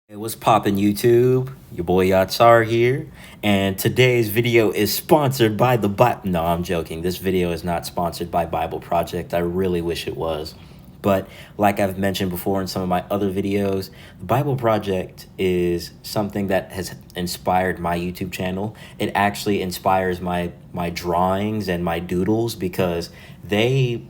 Hey, what's poppin' YouTube? Your boy Yatsar here, and today's video is sponsored by the Bible. No, I'm joking. This video is not sponsored by Bible Project. I really wish it was. But like I've mentioned before in some of my other videos, the Bible Project is something that has inspired my YouTube channel. It actually inspires my drawings and my doodles because their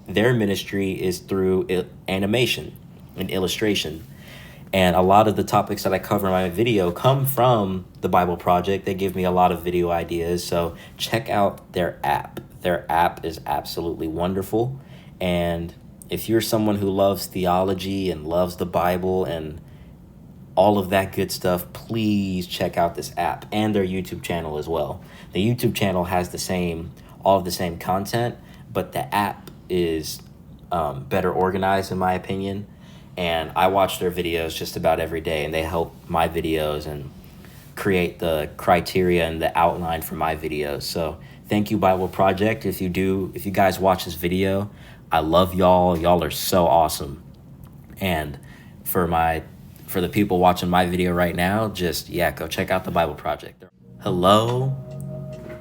ministry is through animation and illustration. And a lot of the topics that I cover in my video come from the Bible Project. They give me a lot of video ideas. So check out their app. Their app is absolutely wonderful. And if you're someone who loves theology and loves the Bible and all of that good stuff, please check out this app and their YouTube channel as well. The YouTube channel has all of the same content, but the app is better organized in my opinion. And I watch their videos just about every day, and they help my videos and create the criteria and the outline for my videos. So thank you, Bible Project. If you guys watch this video, I love y'all. Y'all are so awesome. And for the people watching my video right now, go check out the Bible Project. Hello,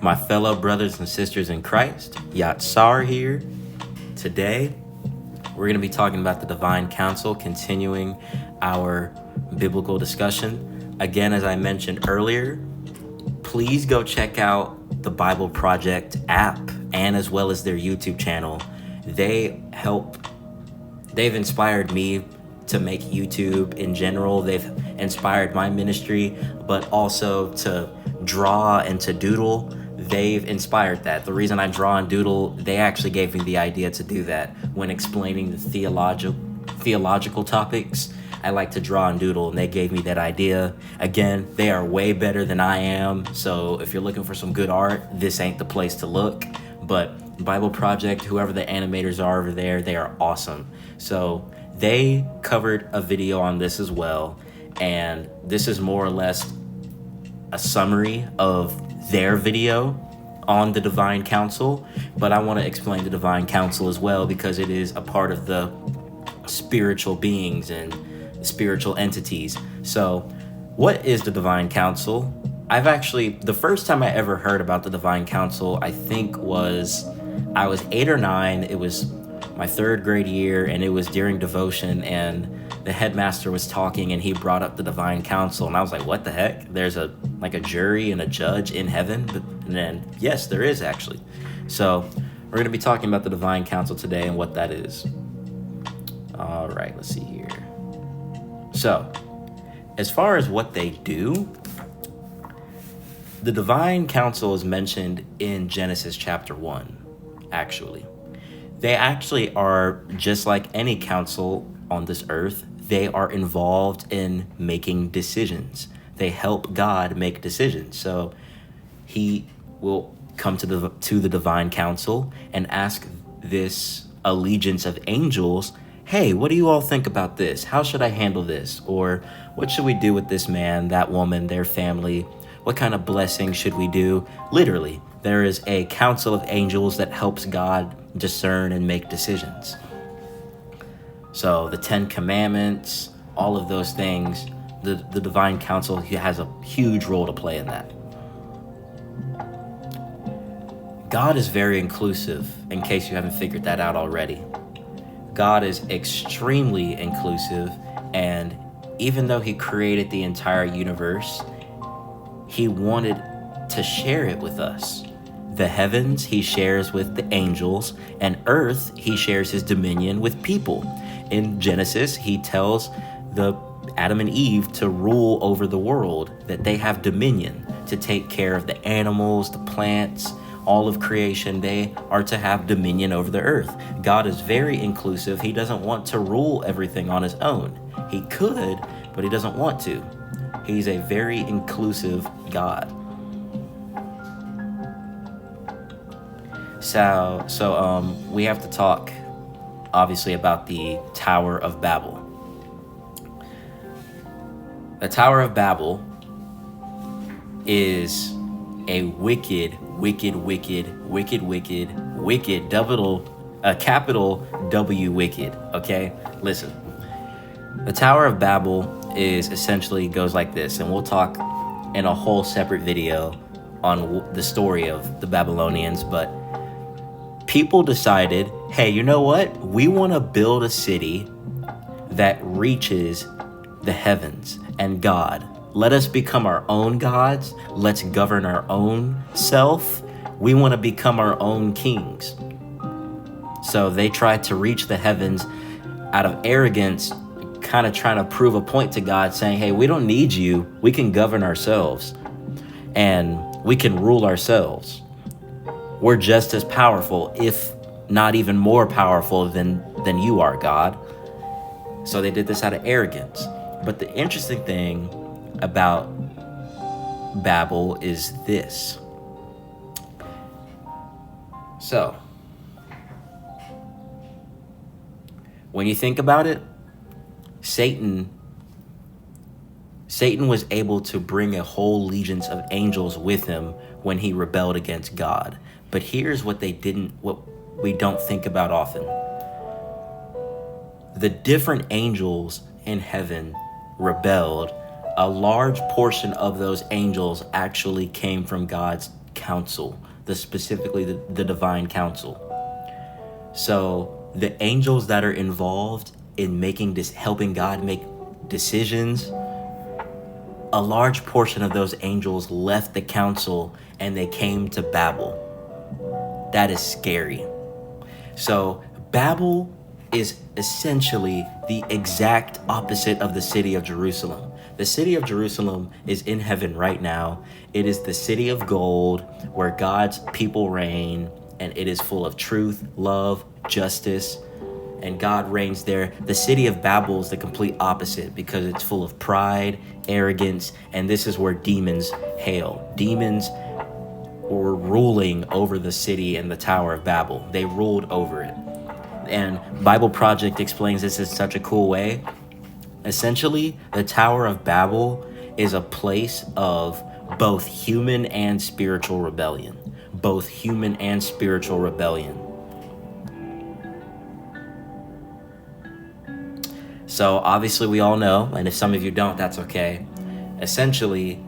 my fellow brothers and sisters in Christ. Yatsar here. Today, we're going to be talking about the Divine Council, continuing our biblical discussion. Again, as I mentioned earlier, please go check out the Bible Project app and as well as their YouTube channel. They've inspired me to make YouTube in general. They've inspired my ministry, but also to draw and to doodle. They've inspired that. The reason I draw and doodle, they actually gave me the idea to do that when explaining the theological topics. I like to draw and doodle, and they gave me that idea. Again, they are way better than I am, so if you're looking for some good art, this ain't the place to look. But Bible Project, whoever the animators are over there, they are awesome. So they covered a video on this as well, and this is more or less a summary of their video on the Divine Council, but I want to explain the Divine Council as well because it is a part of the spiritual beings and spiritual entities. So what is the Divine Council? The first time I ever heard about the Divine Council, I think I was 8 or 9. It was my 3rd grade year, and it was during devotion, and the headmaster was talking, and he brought up the Divine Council, and I was like, what the heck? There's a jury and a judge in heaven? And then, yes, there is actually. So we're going to be talking about the Divine Council today and what that is. All right, let's see here. So, as far as what they do, the Divine Council is mentioned in Genesis chapter 1, actually. They actually are just like any council on this earth. They are involved in making decisions. They help God make decisions. So he will come to the Divine Council and ask this allegiance of angels, hey, what do you all think about this? How should I handle this? Or what should we do with this man, that woman, their family? What kind of blessing should we do? Literally, there is a council of angels that helps God discern and make decisions. So the 10 Commandments, all of those things, the Divine Council has a huge role to play in that. God is very inclusive, in case you haven't figured that out already. God is extremely inclusive, and even though he created the entire universe, he wanted to share it with us. The heavens he shares with the angels, and earth he shares his dominion with people. In Genesis, he tells the Adam and Eve to rule over the world, that they have dominion to take care of the animals, the plants, all of creation. They are to have dominion over the earth. God is very inclusive. He doesn't want to rule everything on his own. He could, but he doesn't want to. He's a very inclusive God. So we have to talk, obviously, about the Tower of Babel. The Tower of Babel is a capital W wicked, okay? Listen, the Tower of Babel is essentially goes like this, and we'll talk in a whole separate video on the story of the Babylonians, but people decided, hey, you know what? We want to build a city that reaches the heavens and God. Let us become our own gods. Let's govern our own self. We want to become our own kings. So they tried to reach the heavens out of arrogance, kind of trying to prove a point to God, saying, hey, we don't need you. We can govern ourselves and we can rule ourselves. We're just as powerful, if not even more powerful than you are, God. So they did this out of arrogance. But the interesting thing about Babel is this. So, when you think about it, Satan was able to bring a whole legion of angels with him when he rebelled against God. But here's what we don't think about often. The different angels in heaven rebelled. A large portion of those angels actually came from God's council, specifically the divine council. So the angels that are involved in helping God make decisions, a large portion of those angels left the council and they came to Babel. That is scary. So Babel is essentially the exact opposite of the city of Jerusalem. The city of Jerusalem is in heaven right now. It is the city of gold where God's people reign, and it is full of truth, love, justice, and God reigns there. The city of Babel is the complete opposite because it's full of pride, arrogance, and this is where demons hail. Demons were ruling over the city and the Tower of Babel. They ruled over it. And Bible Project explains this in such a cool way. Essentially, the Tower of Babel is a place of both human and spiritual rebellion. Both human and spiritual rebellion. So obviously we all know, and if some of you don't, that's okay. Essentially,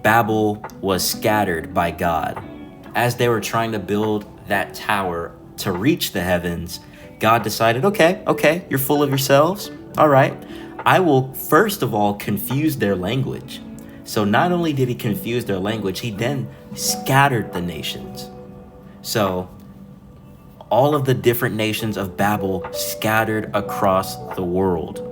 Babel was scattered by God. As they were trying to build that tower to reach the heavens, God decided, okay, you're full of yourselves. All right, I will first of all confuse their language. So not only did he confuse their language, he then scattered the nations. So all of the different nations of Babel scattered across the world.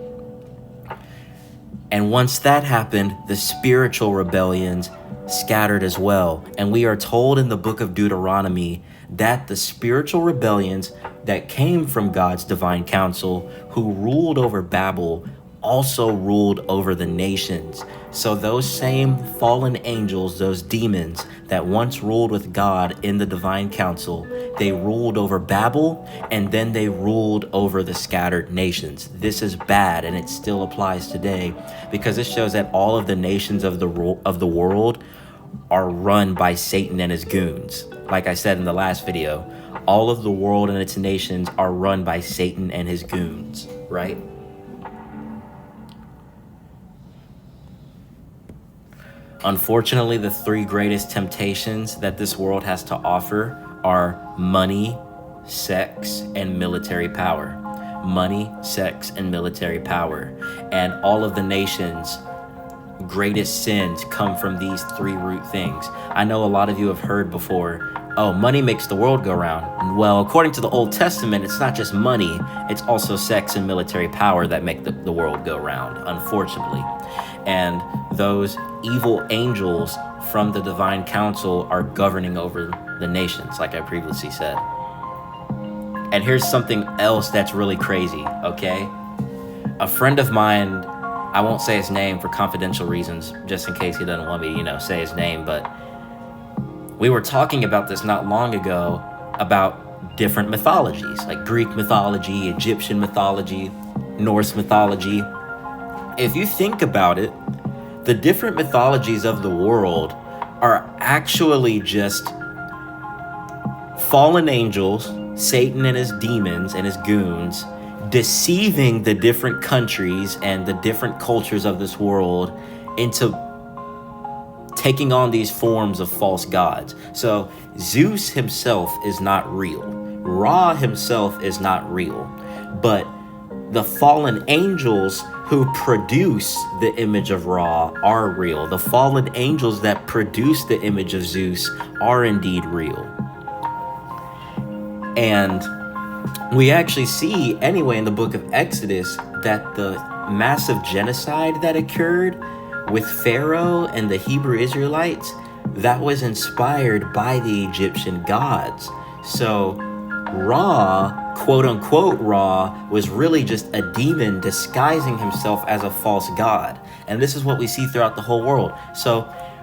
And once that happened, the spiritual rebellions scattered as well. And we are told in the book of Deuteronomy that the spiritual rebellions that came from God's divine council, who ruled over Babel, also ruled over the nations. So those same fallen angels, those demons that once ruled with God in the divine council, they ruled over Babel, and then they ruled over the scattered nations. This is bad, and it still applies today because it shows that all of the nations of the world are run by Satan and his goons. Like I said in the last video, all of the world and its nations are run by Satan and his goons, right? Unfortunately, the three greatest temptations that this world has to offer are money, sex, and military power. Money, sex, and military power. And all of the nations' greatest sins come from these three root things. I know a lot of you have heard before, oh, money makes the world go round. Well, according to the Old Testament, it's not just money, it's also sex and military power that make the world go round, unfortunately. And those evil angels from the divine council are governing over the nations, like I previously said. And here's something else that's really crazy, okay? A friend of mine, I won't say his name for confidential reasons, just in case he doesn't want me to, say his name, but we were talking about this not long ago about different mythologies, like Greek mythology, Egyptian mythology, Norse mythology. If you think about it, the different mythologies of the world are actually just fallen angels, Satan and his demons and his goons, deceiving the different countries and the different cultures of this world into taking on these forms of false gods. So Zeus himself is not real. Ra himself is not real. But the fallen angels who produce the image of Ra are real. The fallen angels that produce the image of Zeus are indeed real. And we actually see anyway in the book of Exodus that the massive genocide that occurred with Pharaoh and the Hebrew Israelites, that was inspired by the Egyptian gods. So Ra, quote unquote Ra, was really just a demon disguising himself as a false god. And this is what we see throughout the whole world. So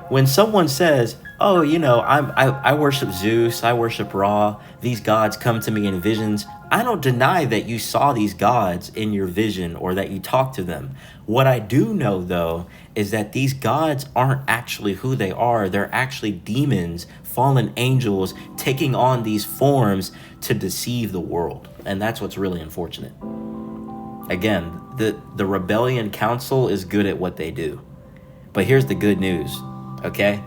when someone says, oh, you know, I worship Zeus, I worship Ra, these gods come to me in visions, I don't deny that you saw these gods in your vision or that you talked to them. What I do know, though, is that these gods aren't actually who they are. They're actually demons, fallen angels, taking on these forms to deceive the world. And that's what's really unfortunate. Again, the Rebellion Council is good at what they do. But here's the good news, okay?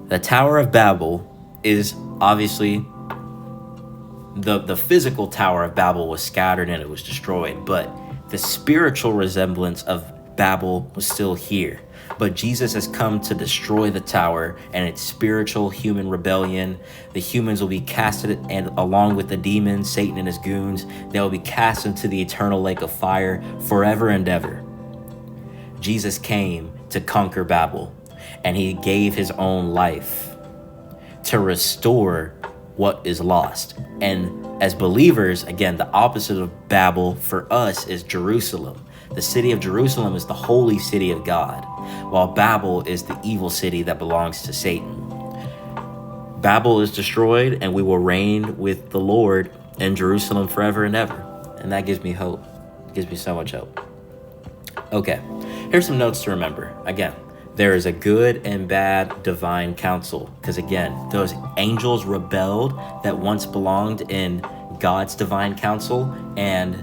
The Tower of Babel is obviously the physical Tower of Babel was scattered and it was destroyed, but the spiritual resemblance of Babel was still here. But Jesus has come to destroy the tower and its spiritual human rebellion. The humans will be casted, and along with the demons, Satan and his goons, they will be cast into the eternal lake of fire forever and ever. Jesus came to conquer Babel, and he gave his own life to restore what is lost. And as believers, again, the opposite of Babel for us is Jerusalem. The city of Jerusalem is the holy city of God, while Babel is the evil city that belongs to Satan. Babel is destroyed, and we will reign with the Lord in Jerusalem forever and ever. And that gives me hope. It gives me so much hope. Okay, here's some notes to remember. Again, there is a good and bad divine council, because again, those angels rebelled that once belonged in God's divine council, and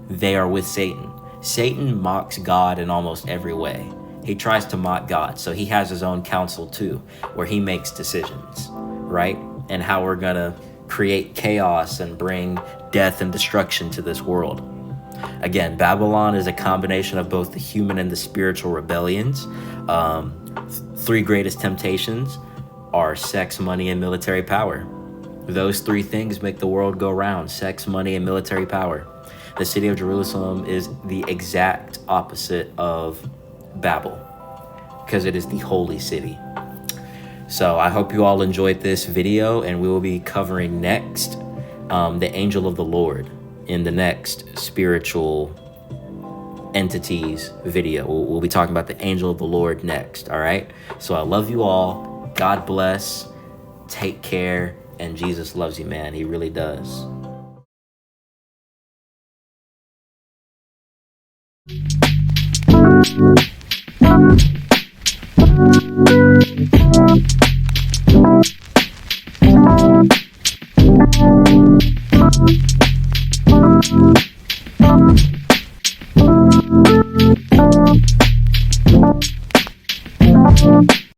they are with Satan. Satan mocks God in almost every way. He tries to mock God, so he has his own council too, where he makes decisions, right? And how we're gonna create chaos and bring death and destruction to this world. Again, Babylon is a combination of both the human and the spiritual rebellions. Three greatest temptations are sex, money, and military power. Those three things make the world go round: sex, money, and military power. The city of Jerusalem is the exact opposite of Babel, because it is the holy city. So I hope you all enjoyed this video, and we will be covering next the angel of the Lord in the next spiritual entities video. We'll be talking about the angel of the Lord next, all right? So I love you all. God bless. Take care. And Jesus loves you, man. He really does.